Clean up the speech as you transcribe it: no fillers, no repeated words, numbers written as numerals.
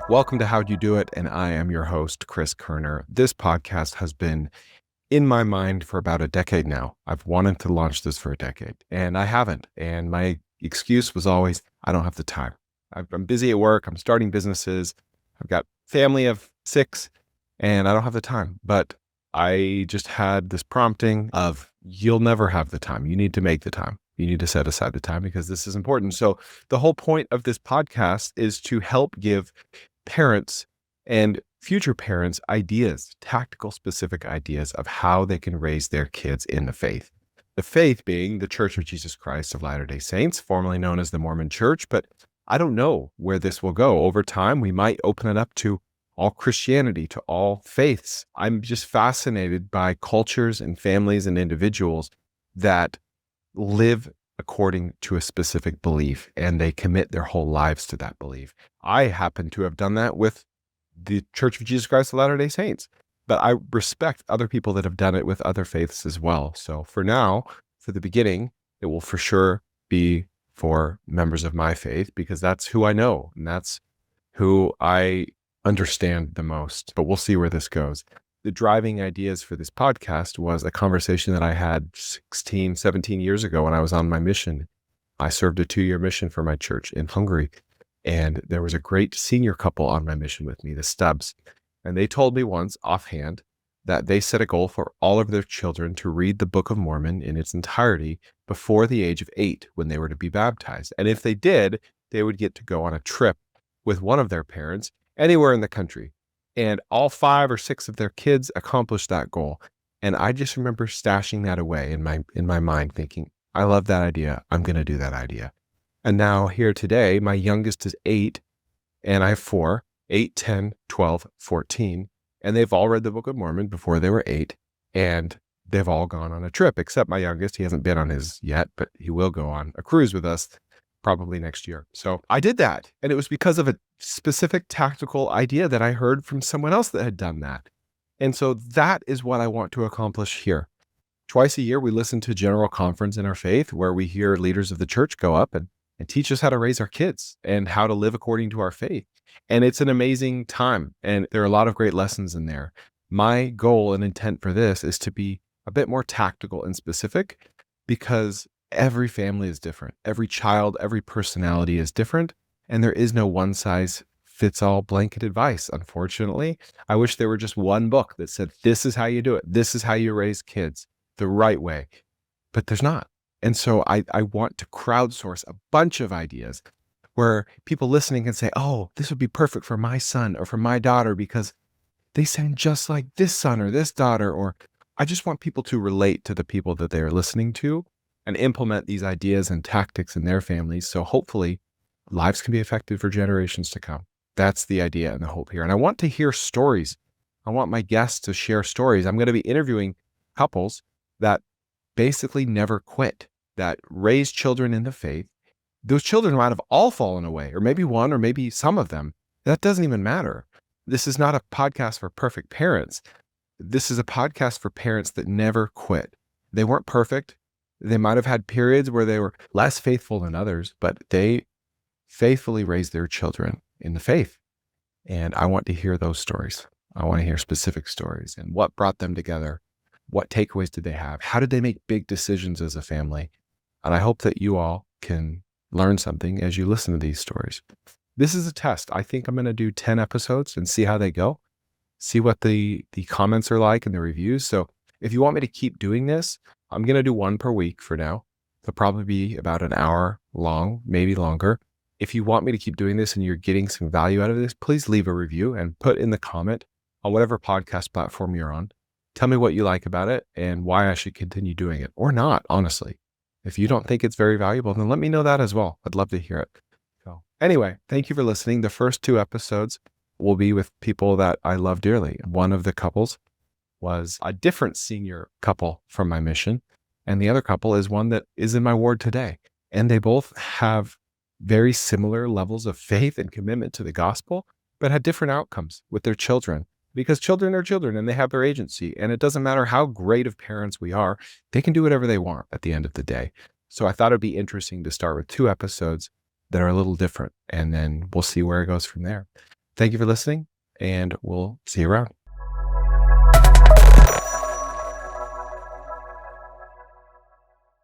Welcome to How'd You Do It? And I am your host, Chris Kerner. This podcast has been in my mind for about a decade now. I've wanted to launch this for a decade and I haven't. And my excuse was always, I don't have the time. I'm busy at work. I'm starting businesses. I've got family of 6 and I don't have the time. But I just had this prompting of you'll never have the time. You need to make the time. You need to set aside the time because this is important. So the whole point of this podcast is to help give parents and future parents ideas, tactical, specific ideas of how they can raise their kids in the faith. The faith being the Church of Jesus Christ of Latter-day Saints, formerly known as the Mormon Church. But I don't know where this will go. Over time, we might open it up to all Christianity, to all faiths. I'm just fascinated by cultures and families and individuals that live according to a specific belief and they commit their whole lives to that belief. I happen to have done that with the Church of Jesus Christ of Latter-day Saints, but I respect other people that have done it with other faiths as well. So for now, for the beginning, it will for sure be for members of my faith because that's who I know and that's who I understand the most, but we'll see where this goes. The driving ideas for this podcast was a conversation that I had 16, 17 years ago when I was on my mission. I served a 2-year mission for my church in Hungary. And there was a great senior couple on my mission with me, the Stubbs. And they told me once offhand that they set a goal for all of their children to read the Book of Mormon in its entirety before the age of 8 when they were to be baptized. And if they did, they would get to go on a trip with one of their parents anywhere in the country. And all 5 or 6 of their kids accomplished that goal. And I just remember stashing that away in my mind, thinking, I love that idea. I'm going to do that idea. And now here today, my youngest is 8 and I have 4, 8, 10, 12, 14. And they've all read the Book of Mormon before they were 8. And they've all gone on a trip, except my youngest. He hasn't been on his yet, but he will go on a cruise with us probably next year. So I did that. And it was because of a specific tactical idea that I heard from someone else that had done that. And so that is what I want to accomplish here. Twice a year, we listen to General Conference in our faith, where we hear leaders of the church go up and teach us how to raise our kids and how to live according to our faith. And it's an amazing time. And there are a lot of great lessons in there. My goal and intent for this is to be a bit more tactical and specific because every family is different. Every child, every personality is different. And there is no one size fits all blanket advice. Unfortunately, I wish there were just one book that said, this is how you do it. This is how you raise kids the right way. But there's not. And so I want to crowdsource a bunch of ideas where people listening can say, oh, this would be perfect for my son or for my daughter because they sound just like this son or this daughter. Or I just want people to relate to the people that they are listening to and implement these ideas and tactics in their families. So hopefully lives can be affected for generations to come. That's the idea and the hope here. And I want to hear stories. I want my guests to share stories. I'm going to be interviewing couples that basically never quit, that raised children in the faith. Those children might have all fallen away, or maybe one, or maybe some of them. That doesn't even matter. This is not a podcast for perfect parents. This is a podcast for parents that never quit. They weren't perfect. They might have had periods where they were less faithful than others, but they faithfully raised their children in the faith. And I want to hear those stories. I want to hear specific stories and what brought them together. What takeaways did they have? How did they make big decisions as a family? And I hope that you all can learn something as you listen to these stories. This is a test. I think I'm going to do 10 episodes and see how they go, see what the comments are like and the reviews. So if you want me to keep doing this, I'm going to do 1 per week for now. They'll probably be about an hour long, maybe longer. If you want me to keep doing this and you're getting some value out of this, please leave a review and put in the comment on whatever podcast platform you're on. Tell me what you like about it and why I should continue doing it or not, honestly. If you don't think it's very valuable, then let me know that as well. I'd love to hear it. So anyway, thank you for listening. The first 2 episodes will be with people that I love dearly. One of the couples was a different senior couple from my mission. And the other couple is one that is in my ward today. And they both have very similar levels of faith and commitment to the gospel, but had different outcomes with their children. Because children are children and they have their agency. And it doesn't matter how great of parents we are, they can do whatever they want at the end of the day. So I thought it'd be interesting to start with 2 episodes that are a little different, and then we'll see where it goes from there. Thank you for listening, and we'll see you around.